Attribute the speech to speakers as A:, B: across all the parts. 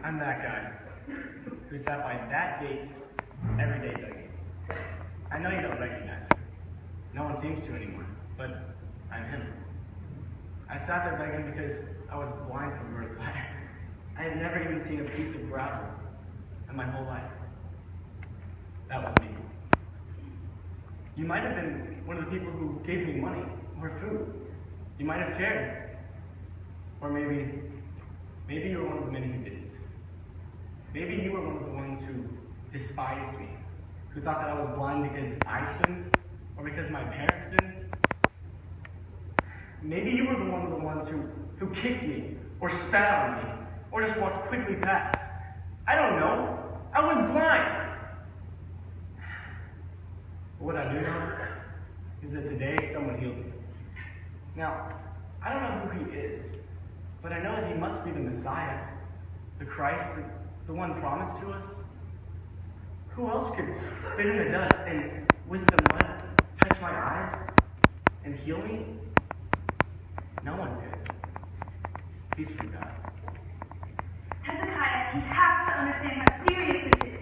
A: I'm that guy who sat by that gate every day begging. I know you don't recognize me. No one seems to anymore, but I'm him. I sat there begging because I was blind from birth. I had never even seen a piece of gravel in my whole life. That was me. You might have been one of the people who gave me money or food. You might have cared. Or maybe you were one of the many who didn't. Maybe you were one of the ones who despised me, who thought that I was blind because I sinned, or because my parents sinned. Maybe you were one of the ones who kicked me, or spat on me, or just walked quickly past. I don't know. I was blind. What I do know is that today someone healed me. Now, I don't know who he is, but I know that he must be the Messiah, the Christ, the one promised to us. Who else could spit in the dust and with the mud touch my eyes and heal me? No one could. Peace from God.
B: Hezekiah, he has to understand how serious this is.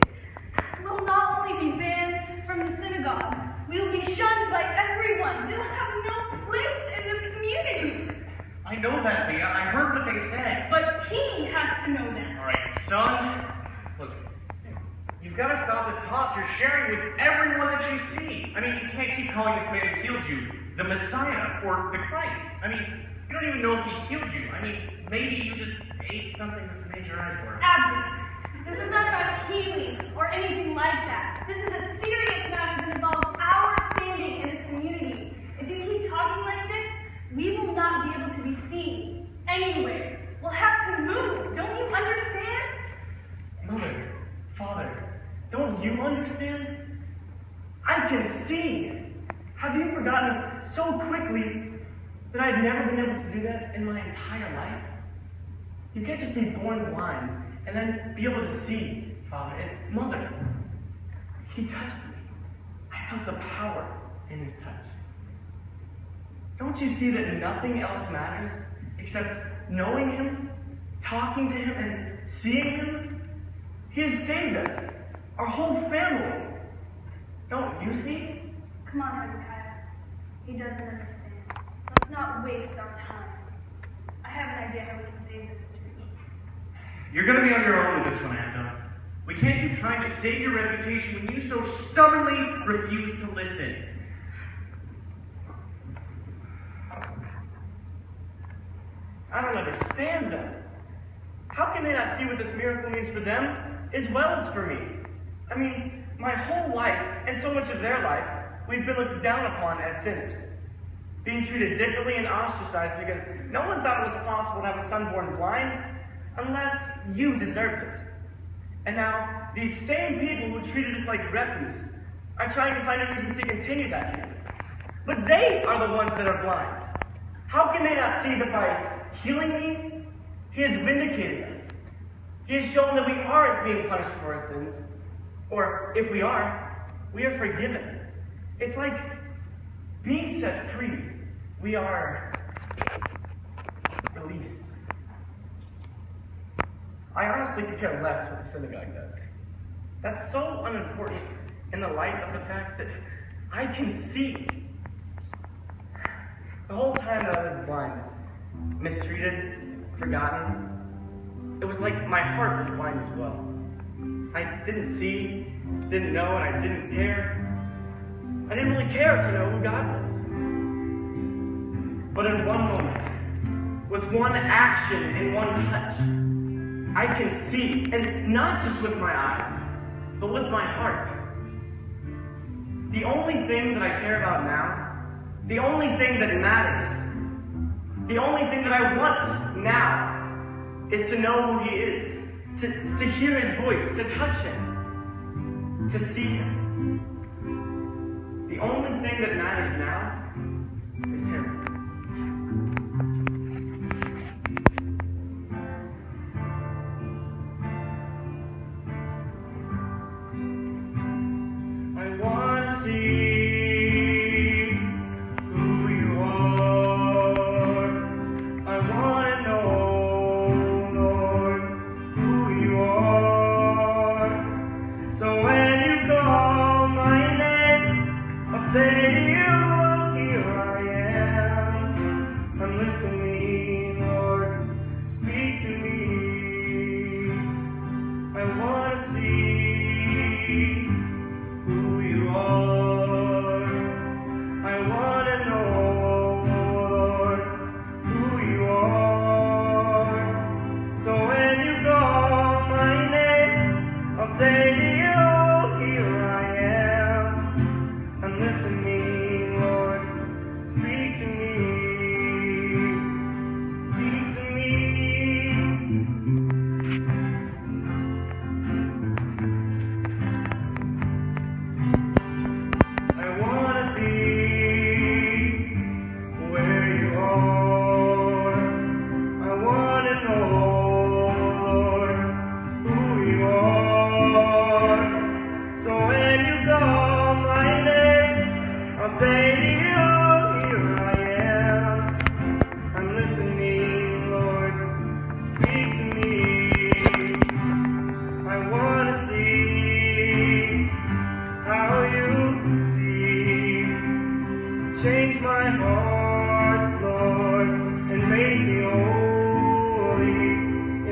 B: We'll not only be banned from the synagogue, we'll be shunned by everyone. We'll have no place in this community.
C: I know that, Leah. I heard what they said.
B: But he has to know that.
C: All right, son. Look, you've got to stop this talk you're sharing with everyone that you see. I mean, you can't keep calling this man who healed you the Messiah or the Christ. I mean, you don't even know if he healed you. I mean, maybe you just ate something that made your eyes work.
B: Abby, this is not about healing or anything like that. This is a serious matter that involves our standing in this community. If you keep talking like this, we will not be able to be seen anywhere. We'll have to move. Don't you understand?
A: Mother, Father, don't you understand? I can see. Have you forgotten so quickly that I've never been able to do that in my entire life? You can't just be born blind and then be able to see, Father. And Mother, he touched me. I felt the power in his touch. Don't you see that nothing else matters except knowing him, talking to him, and seeing him? He has saved us, our whole family. Don't you see?
B: Come on, Hezekiah. He doesn't understand. Let's not waste our time. I have an idea how we can save this situation.
C: You're going to be on your own with this one, Anna. We can't keep trying to save your reputation when you so stubbornly refuse to listen.
A: I don't understand them. How can they not see what this miracle means for them as well as for me? I mean, my whole life, and so much of their life, we've been looked down upon as sinners, being treated differently and ostracized because no one thought it was possible to have a son born blind unless you deserved it. And now, these same people who treated us like refuse are trying to find a reason to continue that treatment. But they are the ones that are blind. How can they not see that by healing me, he has vindicated us? He has shown that we aren't being punished for our sins, or if we are forgiven. It's like being set free. We are released. I honestly could care less what the synagogue does. That's so unimportant in the light of the fact that I can see. The whole time that I was blind, mistreated, forgotten, it was like my heart was blind as well. I didn't see, didn't know, and I didn't care. I didn't really care to know who God was. But in one moment, with one action, in one touch, I can see, and not just with my eyes, but with my heart. The only thing that I care about now, the only thing that matters, the only thing that I want now is to know who he is, to hear his voice, to touch him, to see him. The only thing that matters now is him. I want to see who you are. I want to know, Lord, who you say to you, here I am. I'm listening, Lord. Speak to me. I want to see how you see. Change my heart, Lord, and make me holy.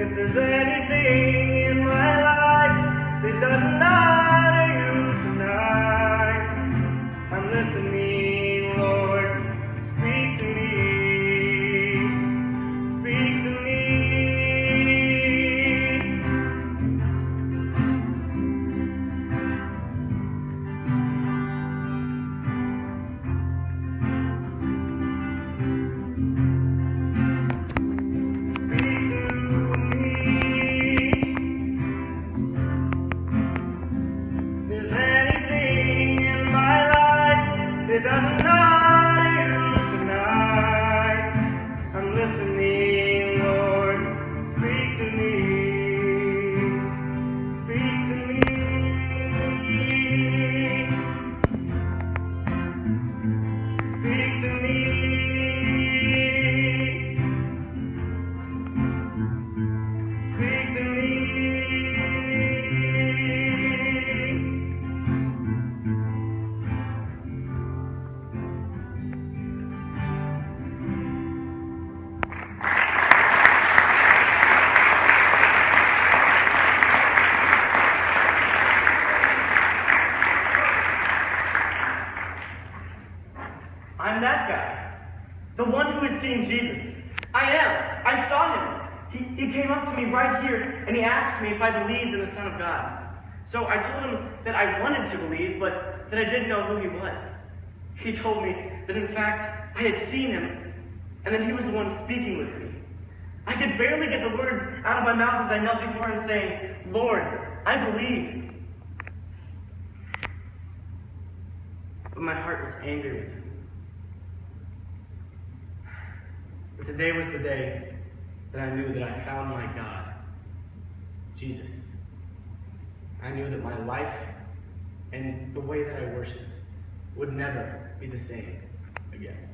A: If there's anything in my life that doesn't honor you tonight, I'm listening, Lord. Speak to me. Speak to me. Speak to me. If there's anything in my life that doesn't honor you tonight, I'm listening, Lord. Speak to me. Speak to me. Speak to me. Speak to me. I'm that guy. The one who has seen Jesus. I am. I saw him. He came up to me right here and he asked me if I believed in the Son of God. So I told him that I wanted to believe, but that I didn't know who he was. He told me that in fact I had seen him and that he was the one speaking with me. I could barely get the words out of my mouth as I knelt before him saying, Lord, I believe. But my heart was angry with him. But today was the day that I knew that I found my God, Jesus. I knew that my life and the way that I worshiped would never be the same again.